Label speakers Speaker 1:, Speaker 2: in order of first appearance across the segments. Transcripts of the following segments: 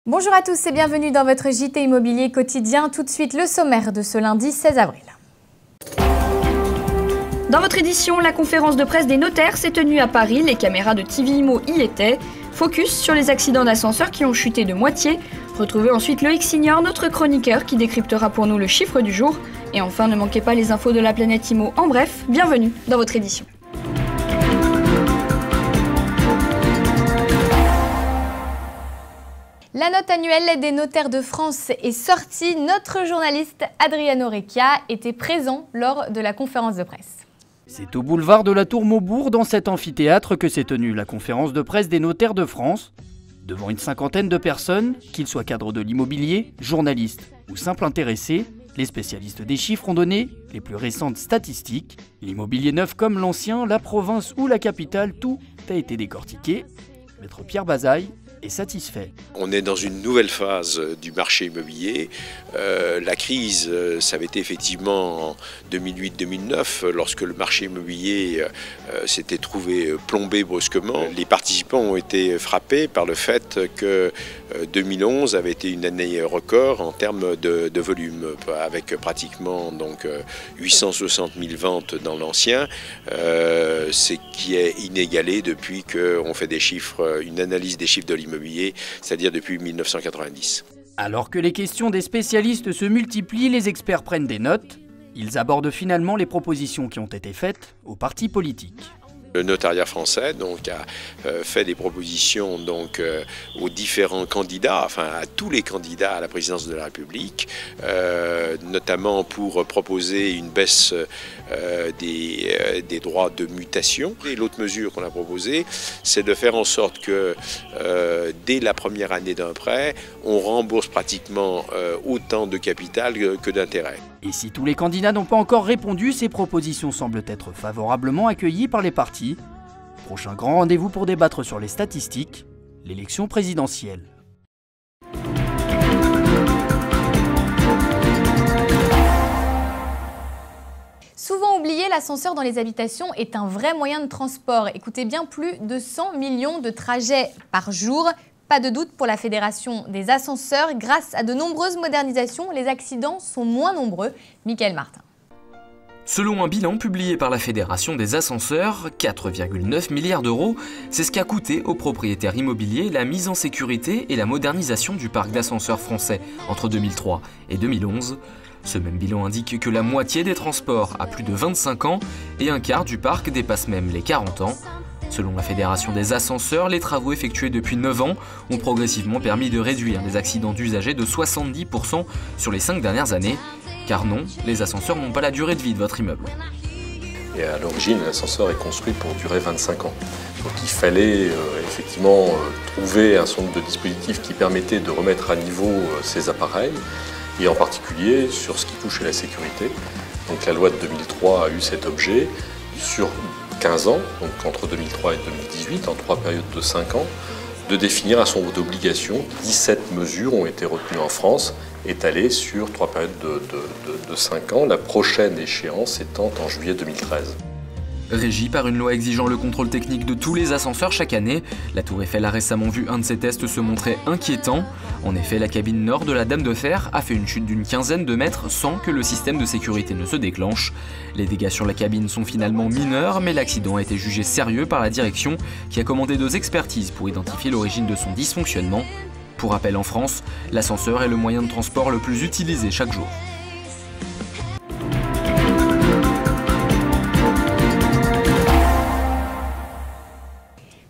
Speaker 1: Bonjour à tous et bienvenue dans votre JT Immobilier quotidien. Tout de suite le sommaire de ce lundi 16 avril.
Speaker 2: Dans votre édition, la conférence de presse des notaires s'est tenue à Paris. Les caméras de TV Imo y étaient. Focus sur les accidents d'ascenseurs qui ont chuté de moitié. Retrouvez ensuite Loïc Signor, notre chroniqueur, qui décryptera pour nous le chiffre du jour. Et enfin, ne manquez pas les infos de la planète Imo. En bref, bienvenue dans votre édition.
Speaker 1: La note annuelle des notaires de France est sortie. Notre journaliste Adriano Recchia était présent lors de la conférence de presse.
Speaker 3: C'est au boulevard de la Tour Maubourg, dans cet amphithéâtre, que s'est tenue la conférence de presse des notaires de France. Devant une cinquantaine de personnes, qu'ils soient cadres de l'immobilier, journalistes ou simples intéressés, les spécialistes des chiffres ont donné les plus récentes statistiques. L'immobilier neuf comme l'ancien, la province ou la capitale, tout a été décortiqué. Maître Pierre Bazaille est satisfait.
Speaker 4: On est dans une nouvelle phase du marché immobilier. La crise, ça avait été effectivement en 2008-2009, lorsque le marché immobilier s'était trouvé plombé brusquement. Les participants ont été frappés par le fait que 2011 avait été une année record en termes de volume, avec pratiquement donc 860 000 ventes dans l'ancien, ce qui est inégalé depuis qu'on fait des chiffres, une analyse des chiffres de l'immobilier, c'est-à-dire depuis 1990.
Speaker 3: Alors que les questions des spécialistes se multiplient, les experts prennent des notes. Ils abordent finalement les propositions qui ont été faites aux partis politiques.
Speaker 4: Le notariat français donc, a fait des propositions donc, aux différents candidats, enfin à tous les candidats à la présidence de la République, notamment pour proposer une baisse des droits de mutation. Et l'autre mesure qu'on a proposée, c'est de faire en sorte que dès la première année d'un prêt, on rembourse pratiquement autant de capital que d'intérêt.
Speaker 3: Et si tous les candidats n'ont pas encore répondu, ces propositions semblent être favorablement accueillies par les partis. Prochain grand rendez-vous pour débattre sur les statistiques, l'élection présidentielle.
Speaker 1: Souvent oublié, l'ascenseur dans les habitations est un vrai moyen de transport. Écoutez bien, plus de 100 millions de trajets par jour. Pas de doute pour la Fédération des ascenseurs. Grâce à de nombreuses modernisations, les accidents sont moins nombreux. Mickaël Martin.
Speaker 5: Selon un bilan publié par la Fédération des ascenseurs, 4,9 milliards d'euros, c'est ce qu'a coûté aux propriétaires immobiliers la mise en sécurité et la modernisation du parc d'ascenseurs français entre 2003 et 2011. Ce même bilan indique que la moitié des transports a plus de 25 ans et un quart du parc dépasse même les 40 ans. Selon la Fédération des ascenseurs, les travaux effectués depuis 9 ans ont progressivement permis de réduire les accidents d'usagers de 70% sur les 5 dernières années. Car non, les ascenseurs n'ont pas la durée de vie de votre immeuble.
Speaker 6: Et à l'origine, l'ascenseur est construit pour durer 25 ans. Donc il fallait effectivement trouver un certain nombre de dispositifs qui permettaient de remettre à niveau ces appareils, et en particulier sur ce qui touche à la sécurité. Donc la loi de 2003 a eu cet objet sur 15 ans, donc entre 2003 et 2018, en 3 périodes de 5 ans, de définir un certain nombre d'obligations. 17 mesures ont été retenues en France, étalées sur 3 périodes de 5 ans, la prochaine échéance étant en juillet 2013.
Speaker 5: Régie par une loi exigeant le contrôle technique de tous les ascenseurs chaque année, la Tour Eiffel a récemment vu un de ses tests se montrer inquiétant. En effet, la cabine nord de la Dame de Fer a fait une chute d'une quinzaine de mètres sans que le système de sécurité ne se déclenche. Les dégâts sur la cabine sont finalement mineurs, mais l'accident a été jugé sérieux par la direction qui a commandé 2 expertises pour identifier l'origine de son dysfonctionnement. Pour rappel, en France, l'ascenseur est le moyen de transport le plus utilisé chaque jour.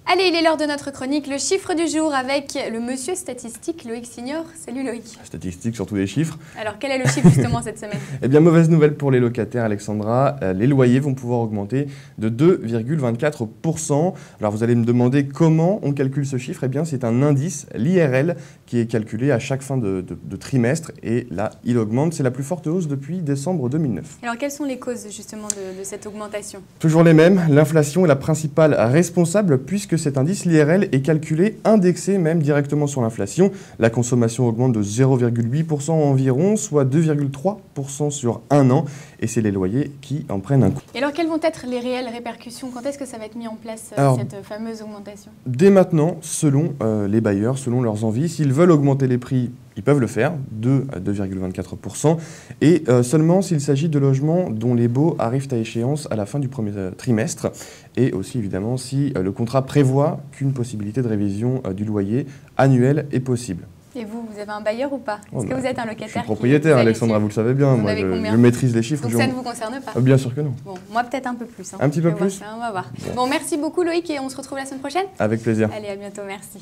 Speaker 1: Allez, il est l'heure de notre chronique, le chiffre du jour avec le monsieur statistique Loïc Signor. Salut Loïc.
Speaker 7: Statistique, surtout les chiffres.
Speaker 1: Alors, quel est le chiffre justement cette semaine?
Speaker 7: Eh bien, mauvaise nouvelle pour les locataires, Alexandra. Les loyers vont pouvoir augmenter de 2,24%. Alors, vous allez me demander comment on calcule ce chiffre. Eh bien, c'est un indice, l'IRL, qui est calculé à chaque fin de trimestre. Et là, il augmente. C'est la plus forte hausse depuis décembre 2009.
Speaker 1: Alors, quelles sont les causes justement de cette augmentation?
Speaker 7: Toujours les mêmes. L'inflation est la principale responsable puisque cet indice, l'IRL, est calculé, indexé même directement sur l'inflation. La consommation augmente de 0,8% environ, soit 2,3% sur un an. et c'est les loyers qui en prennent un coup.
Speaker 1: Et alors, quelles vont être les réelles répercussions? Quand est-ce que ça va être mis en place, cette fameuse augmentation?
Speaker 7: Dès maintenant, selon les bailleurs, selon leurs envies, s'ils veulent augmenter les prix, ils peuvent le faire, 2 à 2,24%, et seulement s'il s'agit de logements dont les baux arrivent à échéance à la fin du premier trimestre, et aussi évidemment si le contrat prévoit qu'une possibilité de révision du loyer annuel est possible.
Speaker 1: Et vous avez un bailleur ou pas? Est-ce que vous êtes un locataire?
Speaker 7: Je suis propriétaire, Alexandra, vous le savez bien. Moi, je maîtrise les chiffres.
Speaker 1: Donc ça ne vous concerne pas?
Speaker 7: Bien sûr que non.
Speaker 1: Bon, moi peut-être un peu plus.
Speaker 7: Un petit peu plus?
Speaker 1: On va voir. Bon, merci beaucoup Loïc et on se retrouve la semaine prochaine?
Speaker 7: Avec plaisir.
Speaker 1: Allez, à bientôt, merci.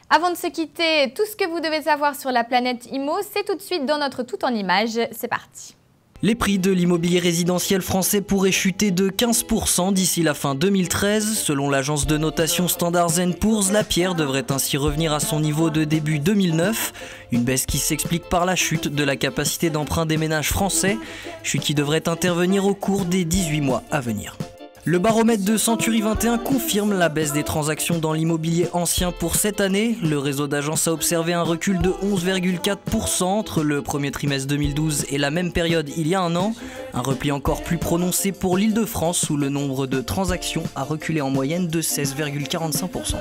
Speaker 1: Avant de se quitter, tout ce que vous devez savoir sur la planète IMO, c'est tout de suite dans notre Tout en Images. C'est parti.
Speaker 8: Les prix de l'immobilier résidentiel français pourraient chuter de 15% d'ici la fin 2013. Selon l'agence de notation Standard & Poor's, la pierre devrait ainsi revenir à son niveau de début 2009. Une baisse qui s'explique par la chute de la capacité d'emprunt des ménages français, chute qui devrait intervenir au cours des 18 mois à venir. Le baromètre de Century 21 confirme la baisse des transactions dans l'immobilier ancien pour cette année. Le réseau d'agences a observé un recul de 11,4% entre le premier trimestre 2012 et la même période il y a un an. Un repli encore plus prononcé pour l'Île-de-France où le nombre de transactions a reculé en moyenne de 16,45%.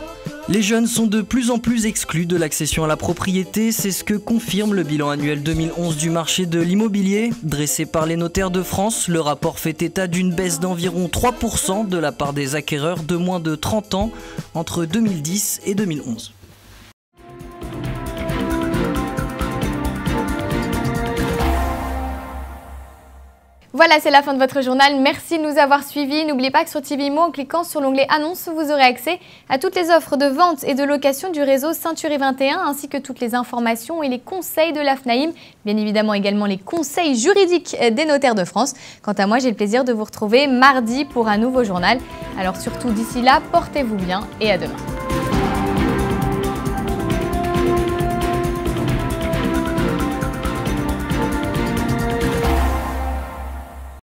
Speaker 8: Les jeunes sont de plus en plus exclus de l'accession à la propriété, c'est ce que confirme le bilan annuel 2011 du marché de l'immobilier. Dressé par les notaires de France, le rapport fait état d'une baisse d'environ 3% de la part des acquéreurs de moins de 30 ans entre 2010 et 2011.
Speaker 1: Voilà, c'est la fin de votre journal. Merci de nous avoir suivis. N'oubliez pas que sur TV IMO, en cliquant sur l'onglet Annonces, vous aurez accès à toutes les offres de vente et de location du réseau Century 21, ainsi que toutes les informations et les conseils de l'AFNAIM. Bien évidemment également les conseils juridiques des notaires de France. Quant à moi, j'ai le plaisir de vous retrouver mardi pour un nouveau journal. Alors surtout d'ici là, portez-vous bien et à demain.